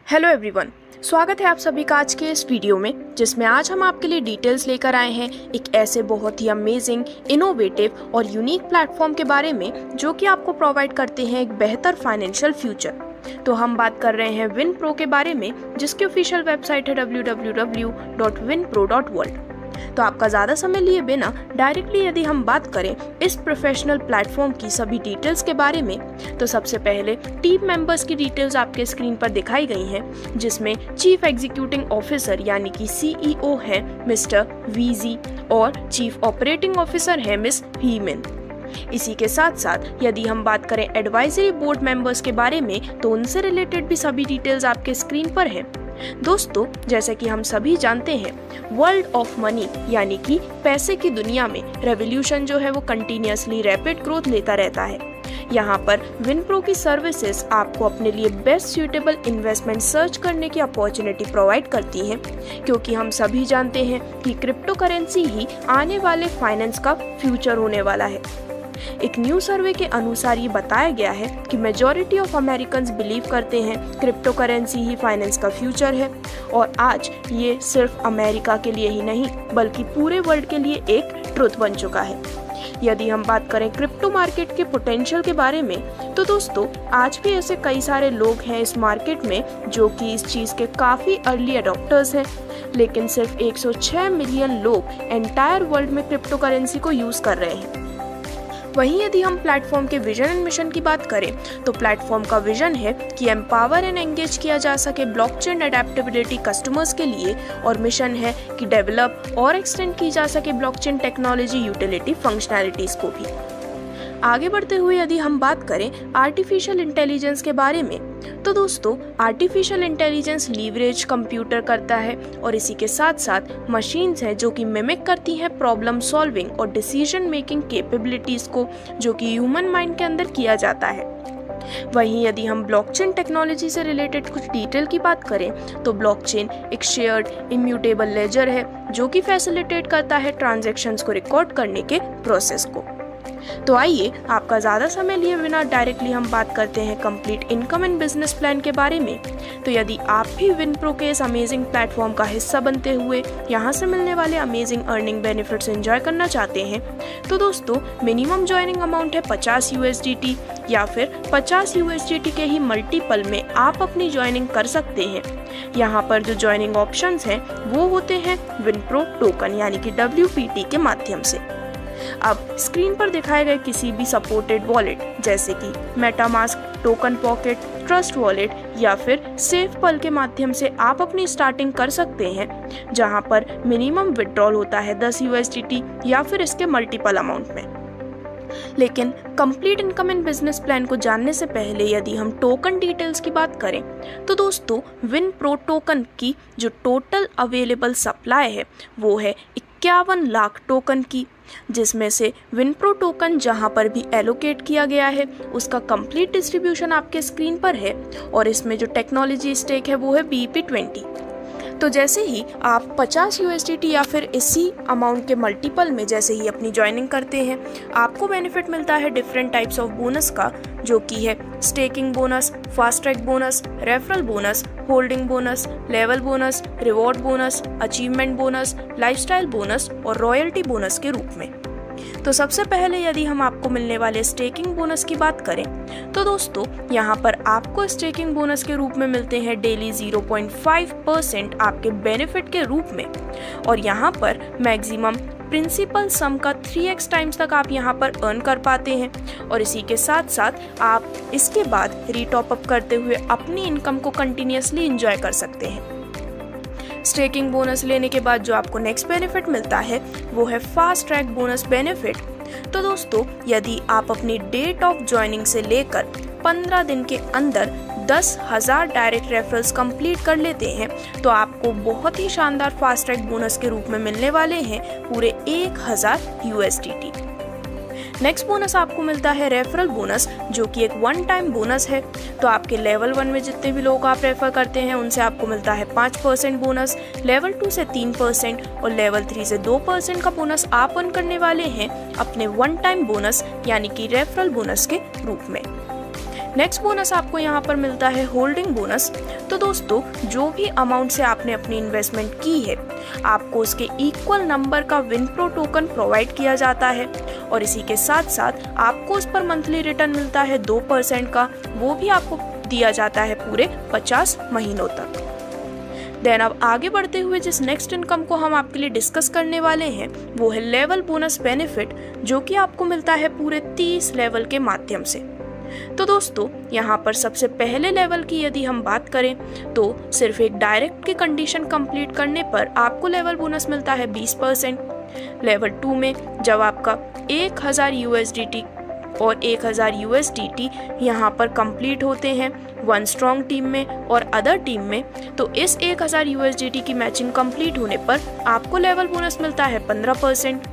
Hello everyone, स्वागत है आप सभी का आज के इस वीडियो में, जिसमें आज हम आपके लिए डिटेल्स लेकर आए हैं एक ऐसे बहुत ही अमेजिंग, इनोवेटिव और यूनिक प्लेटफॉर्म के बारे में जो कि आपको प्रोवाइड करते हैं एक बेहतर फाइनेंशियल फ्यूचर। तो हम बात कर रहे हैं विनप्रो के बारे में, जिसकी ऑफिशियल वेबसाइट है www.winpro.world। तो आपका ज़्यादा समय लिए बिना डायरेक्टली यदि हम बात करें इस प्रोफेशनल प्लेटफॉर्म की सभी डिटेल्स के बारे में, तो सबसे पहले टीम मेंबर्स की डिटेल्स आपके स्क्रीन पर दिखाई गई हैं, जिसमें चीफ एग्जीक्यूटिव ऑफिसर यानी कि CEO है मिस्टर वीजी और चीफ ऑपरेटिंग ऑफिसर है मिस हीमिन। इसी के साथ साथ यदि हम बात करें एडवाइजरी बोर्ड मेंबर्स के बारे में, तो उनसे रिलेटेड भी सभी डिटेल्स आपके स्क्रीन पर है। दोस्तों, जैसे कि हम सभी जानते हैं, वर्ल्ड ऑफ मनी यानी कि पैसे की दुनिया में रेवोल्यूशन जो है वो कंटिन्यूअसली रैपिड ग्रोथ लेता रहता है। यहाँ पर विनप्रो की सर्विसेज आपको अपने लिए बेस्ट सूटेबल इन्वेस्टमेंट सर्च करने की अपॉर्चुनिटी प्रोवाइड करती हैं, क्योंकि हम सभी जानते हैं कि क्रिप्टो करेंसी ही आने वाले फाइनेंस का फ्यूचर होने वाला है। एक न्यू सर्वे के अनुसार ये बताया गया है कि मेजॉरिटी ऑफ अमेरिकन्स बिलीव करते हैं क्रिप्टो करेंसी ही फाइनेंस का फ्यूचर है, और आज ये सिर्फ अमेरिका के लिए ही नहीं बल्कि पूरे वर्ल्ड के लिए एक ट्रुथ बन चुका है। यदि हम बात करें क्रिप्टो मार्केट के पोटेंशियल के बारे में, तो दोस्तों आज भी ऐसे कई सारे लोग हैं इस मार्केट में जो कि इस चीज़ के काफ़ी अर्ली अडॉप्टर्स हैं, लेकिन सिर्फ 106 मिलियन लोग एंटायर वर्ल्ड में क्रिप्टो करेंसी को यूज़ कर रहे हैं। वहीं यदि हम प्लेटफॉर्म के विजन एंड मिशन की बात करें, तो प्लेटफॉर्म का विजन है कि एम्पावर एंड एंगेज किया जा सके ब्लॉकचेन अडेप्टेबिलिटी कस्टमर्स के लिए, और मिशन है कि डेवलप और एक्सटेंड की जा सके ब्लॉकचेन टेक्नोलॉजी यूटिलिटी फंक्शनैलिटीज को भी। आगे बढ़ते हुए यदि हम बात करें आर्टिफिशियल इंटेलिजेंस के बारे में, तो दोस्तों आर्टिफिशियल इंटेलिजेंस लीवरेज कंप्यूटर करता है, और इसी के साथ साथ मशीन्स हैं जो कि मिमिक करती हैं प्रॉब्लम सॉल्विंग और डिसीजन मेकिंग कैपेबिलिटीज को, जो कि ह्यूमन माइंड के अंदर किया जाता है। वहीं यदि हम ब्लॉकचेन टेक्नोलॉजी से रिलेटेड कुछ डिटेल की बात करें, तो ब्लॉकचेन एक शेयर्ड इम्यूटेबल लेजर है जो कि फैसिलिटेट करता है ट्रांजैक्शंस को रिकॉर्ड करने के प्रोसेस को। तो आइए आपका ज़्यादा समय लिए बिना डायरेक्टली हम बात करते हैं complete income and business plan के बारे में। तो यदि आप भी विनप्रो के इस अमेजिंग प्लेटफॉर्म का हिस्सा बनते हुए यहाँ से मिलने वाले अमेजिंग अर्निंग बेनिफिट्स एंजॉय करना चाहते हैं, तो दोस्तों मिनिमम ज्वाइनिंग अमाउंट है 50 USDT, या फिर 50 USDT के ही मल्टीपल में आप अपनी ज्वाइनिंग कर सकते हैं। यहाँ पर जो ज्वाइनिंग ऑप्शंस हैं वो होते हैं विनप्रो टोकन यानी कि WPT के माध्यम से। अब स्क्रीन पर दिखाए गए किसी भी सपोर्टेड वॉलेट जैसे कि MetaMask, token pocket, trust wallet या फिर सेफ पल के माध्यम से आप अपनी स्टार्टिंग कर सकते हैं, जहां पर मिनिमम विड्रॉल होता है 10 USDT या फिर इसके मल्टीपल अमाउंट में। लेकिन complete income and business plan को जानने से पहले यदि हम टोकन डिटेल्स की बात करें, तो दोस्तों विनप्रो टोकन की जो टोटल अवेलेबल सप्लाई है वो है 51 लाख टोकन की, जिसमें से विनप्रो टोकन जहां पर भी एलोकेट किया गया है उसका कंप्लीट डिस्ट्रीब्यूशन आपके स्क्रीन पर है, और इसमें जो टेक्नोलॉजी स्टेक है वो है BEP20। तो जैसे ही आप 50 USDT या फिर इसी अमाउंट के मल्टीपल में जैसे ही अपनी ज्वाइनिंग करते हैं, आपको बेनिफिट मिलता है डिफरेंट टाइप्स ऑफ बोनस का, जो कि है staking bonus, fast track bonus, referral bonus, holding bonus, level bonus, reward bonus, achievement bonus, lifestyle bonus और रॉयल्टी बोनस के रूप में। तो सबसे पहले यदि हम आपको मिलने वाले स्टेकिंग बोनस की बात करें, तो दोस्तों यहाँ पर आपको स्टेकिंग बोनस के रूप में मिलते हैं डेली 0.5% आपके बेनिफिट के रूप में, और यहाँ पर मैक्सिमम प्रिंसिपल सम का 3x टाइम्स तक आप यहाँ पर अर्न कर पाते हैं, और इसी के साथ साथ आप इसके बाद रीटॉप अप करते हुए अपनी इनकम को कंटिन्यूअसली एंजॉय कर सकते हैं। स्टेकिंग बोनस लेने के बाद जो आपको नेक्स्ट बेनिफिट मिलता है वो है फास्ट ट्रैक बोनस बेनिफिट। तो दोस्तों यदि आप अपनी डेट ऑफ ज्वाइनिंग से लेकर 15 दिन के अंदर 10,000 डायरेक्ट रेफरल्स कंप्लीट कर लेते हैं, तो आपको बहुत ही शानदार फास्ट ट्रैक बोनस के रूप में मिलने वाले हैं पूरे 1000 USDT। नेक्स्ट बोनस आपको मिलता है रेफरल बोनस, जो कि एक वन टाइम बोनस है। तो आपके लेवल 1 में जितने भी लोग आप रेफर करते हैं उनसे आपको मिलता है 5% बोनस, लेवल 2 से 3% और लेवल 3 से 2% का बोनस आप अर्न करने वाले हैं अपने वन टाइम बोनस यानी कि रेफरल बोनस के रूप में। नेक्स्ट बोनस आपको यहाँ पर मिलता है होल्डिंग बोनस। तो दोस्तों, जो भी अमाउंट से आपने अपनी इन्वेस्टमेंट की है, आपको उसके इक्वल नंबर का विनप्रो टोकन प्रोवाइड किया जाता है और इसी के साथ साथ आपको उस पर मंथली रिटर्न मिलता है 2% का, वो भी आपको दिया जाता है पूरे 50 महीनों तक। देन अब आगे बढ़ते हुए जिस नेक्स्ट इनकम को हम आपके लिए डिस्कस करने वाले हैं वो है लेवल बोनस बेनिफिट, जो कि आपको मिलता है पूरे 30 लेवल के माध्यम से। तो दोस्तों, यहाँ पर सबसे पहले लेवल की यदि हम बात करें तो सिर्फ एक डायरेक्ट की कंडीशन कंप्लीट करने पर आपको लेवल बोनस मिलता है 20%। लेवल 2 में जब आपका 1000 USDT और 1000 USDT यहाँ पर कंप्लीट होते हैं वन स्ट्रॉन्ग टीम में और अदर टीम में, तो इस 1000 USDT की मैचिंग कंप्लीट होने पर आपको लेवल बोनस मिलता है 15%।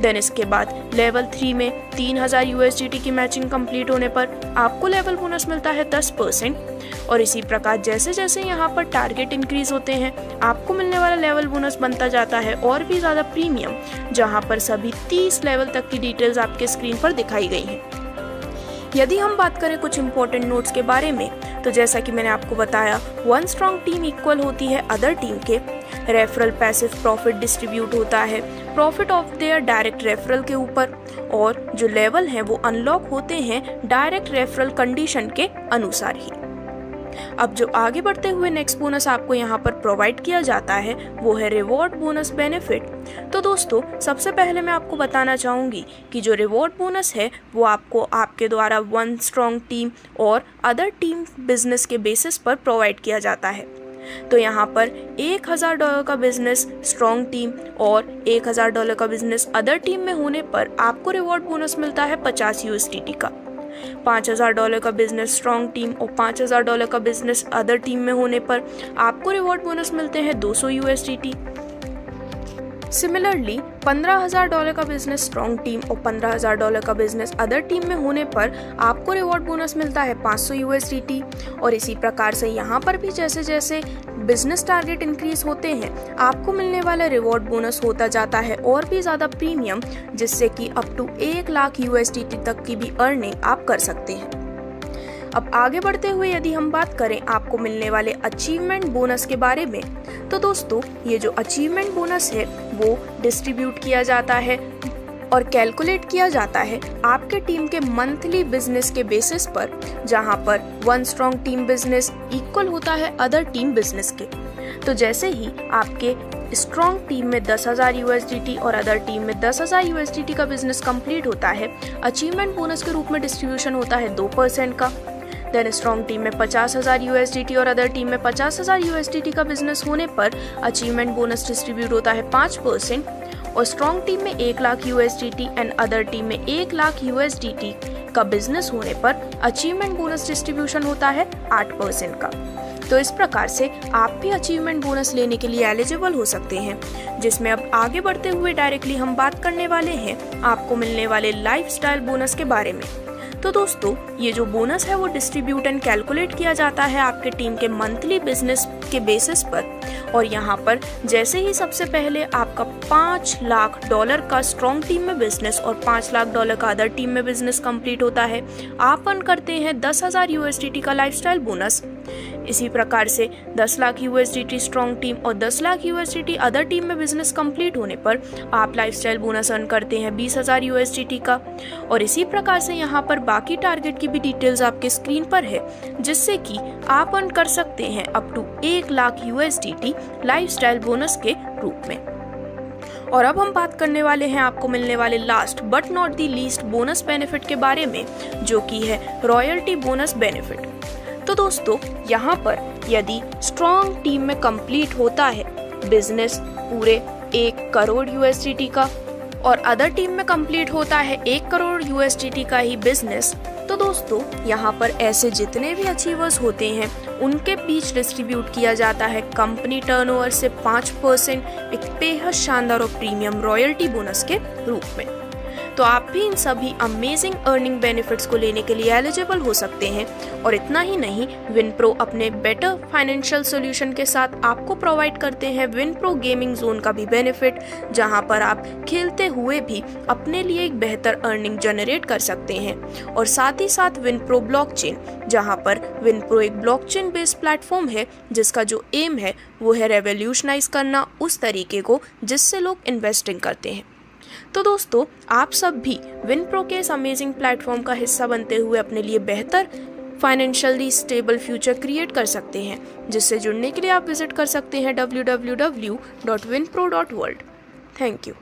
देन इसके बाद लेवल 3 में 3000 USDT की मैचिंग कंप्लीट होने पर आपको लेवल बोनस मिलता है 10%। और इसी प्रकार जैसे जैसे यहाँ पर टारगेट इंक्रीज होते हैं, आपको मिलने वाला लेवल बोनस बनता जाता है और भी ज़्यादा प्रीमियम, जहाँ पर सभी 30 लेवल तक की डिटेल्स आपके स्क्रीन पर दिखाई गई हैं। यदि हम बात करें कुछ इंपॉर्टेंट नोट्स के बारे में, तो जैसा कि मैंने आपको बताया, वन स्ट्रॉन्ग टीम इक्वल होती है अदर टीम के। रेफरल पैसिव प्रॉफिट डिस्ट्रीब्यूट होता है profit of their direct referral के ऊपर, और जो लेवल हैं वो अनलॉक होते हैं डायरेक्ट रेफरल कंडीशन के अनुसार ही। अब जो आगे बढ़ते हुए नेक्स्ट बोनस आपको यहाँ पर प्रोवाइड किया जाता है वो है रिवॉर्ड बोनस बेनिफिट। तो दोस्तों, सबसे पहले मैं आपको बताना चाहूँगी कि जो रिवॉर्ड बोनस है वो आपको आपके द्वारा वन स्ट्रॉन्ग टीम और अदर टीम बिजनेस के बेसिस पर प्रोवाइड किया जाता है। तो यहाँ पर $1000 का बिजनेस स्ट्रॉन्ग टीम और $1000 का बिजनेस अदर टीम में होने पर आपको रिवॉर्ड बोनस मिलता है 50 USDT का। $5000 का बिजनेस स्ट्रॉन्ग टीम और $5000 का बिजनेस अदर टीम में होने पर आपको रिवॉर्ड बोनस मिलते हैं 200 USDT। सिमिलरली $15000 का बिजनेस स्ट्रॉन्ग टीम और $15000 का बिजनेस अदर टीम में होने पर आपको रिवॉर्ड बोनस मिलता है 500 USDT। और इसी प्रकार से यहाँ पर भी जैसे जैसे बिजनेस टारगेट इंक्रीज होते हैं, आपको मिलने वाला रिवॉर्ड बोनस होता जाता है और भी ज़्यादा प्रीमियम, जिससे कि अप टू 1 लाख USDT तक की भी अर्निंग आप कर सकते हैं। अब आगे बढ़ते हुए यदि हम बात करें आपको मिलने वाले अचीवमेंट बोनस के बारे में, तो दोस्तों, ये जो अचीवमेंट बोनस है वो डिस्ट्रीब्यूट किया जाता है और कैलकुलेट किया जाता है आपके टीम के मंथली बिजनेस के बेसिस पर, जहां पर one strong team business equal होता है अदर टीम बिजनेस के। तो जैसे ही आपके स्ट्रॉन्ग टीम में 10,000 USDT और अदर टीम में 10,000 USDT का बिजनेस कंप्लीट होता है, अचीवमेंट बोनस के रूप में डिस्ट्रीब्यूशन होता है 2% का। देन स्ट्रॉन्ग टीम में 50,000 USDT और अदर टीम में 50,000 USDT का बिजनेस होने पर अचीवमेंट बोनस डिस्ट्रीब्यूट होता है 5%। और स्ट्रॉन्ग टीम में 1 lakh USDT and other team में 1 लाख USDT का बिजनेस होने पर अचीवमेंट बोनस डिस्ट्रीब्यूशन होता है 8% का। तो इस प्रकार से आप भी अचीवमेंट बोनस लेने के लिए एलिजिबल हो सकते हैं, जिसमें अब आगे बढ़ते हुए डायरेक्टली हम बात करने वाले हैं आपको मिलने वाले लाइफस्टाइल बोनस के बारे में। तो दोस्तों, ये जो बोनस है वो डिस्ट्रीब्यूट एंड कैलकुलेट किया जाता है आपके टीम के मंथली बिजनेस के बेसिस पर। और यहाँ पर जैसे ही सबसे पहले आपका $5 लाख का स्ट्रॉन्ग टीम में बिजनेस और $5 लाख का अदर टीम में बिजनेस कंप्लीट होता है, आप अर्न करते हैं 10,000 USDT का लाइफस्टाइल बोनस। इसी प्रकार से 10 लाख USDT स्ट्रॉन्ग टीम और 10 लाख USDT अदर टीम में बिजनेस कंप्लीट होने पर आप लाइफस्टाइल बोनस अर्न करते हैं 20,000 USDT का। और इसी प्रकार से यहाँ पर बाकी टारगेट की भी डिटेल्स आपके स्क्रीन पर है, जिससे कि आप अर्न कर सकते हैं up to 1 lakh USDT lifestyle bonus के रूप में। और अब हम बात करने वाले हैं आपको मिलने वाले last but not the least bonus benefit के बारे में, जो कि है रॉयल्टी बोनस बेनिफिट। तो दोस्तों, यहाँ पर यदि स्ट्रॉन्ग टीम में कंप्लीट होता है बिजनेस पूरे 1 करोड़ USDT का और अदर टीम में कंप्लीट होता है 1 करोड़ USDT का ही बिजनेस, तो दोस्तों यहाँ पर ऐसे जितने भी अचीवर्स होते हैं उनके बीच डिस्ट्रीब्यूट किया जाता है कंपनी टर्नओवर से 5% एक बेहद शानदार और प्रीमियम रॉयल्टी बोनस के रूप में। तो आप भी इन सभी अमेजिंग अर्निंग बेनिफिट्स को लेने के लिए एलिजिबल हो सकते हैं। और इतना ही नहीं, विनप्रो अपने बेटर फाइनेंशियल सॉल्यूशन के साथ आपको प्रोवाइड करते हैं विनप्रो गेमिंग जोन का भी बेनिफिट, जहां पर आप खेलते हुए भी अपने लिए एक बेहतर अर्निंग जनरेट कर सकते हैं। और साथ ही साथ विनप्रो ब्लॉकचेन, जहां पर विनप्रो एक ब्लॉकचेन बेस्ड प्लेटफॉर्म है जिसका जो एम है वो है रेवोल्यूशनाइज करना उस तरीके को जिससे लोग इन्वेस्टिंग करते हैं। तो दोस्तों, आप सब भी विनप्रो के इस अमेजिंग प्लेटफॉर्म का हिस्सा बनते हुए अपने लिए बेहतर फाइनेंशियली स्टेबल फ्यूचर क्रिएट कर सकते हैं, जिससे जुड़ने के लिए आप विजिट कर सकते हैं www.winpro.world। Thank you.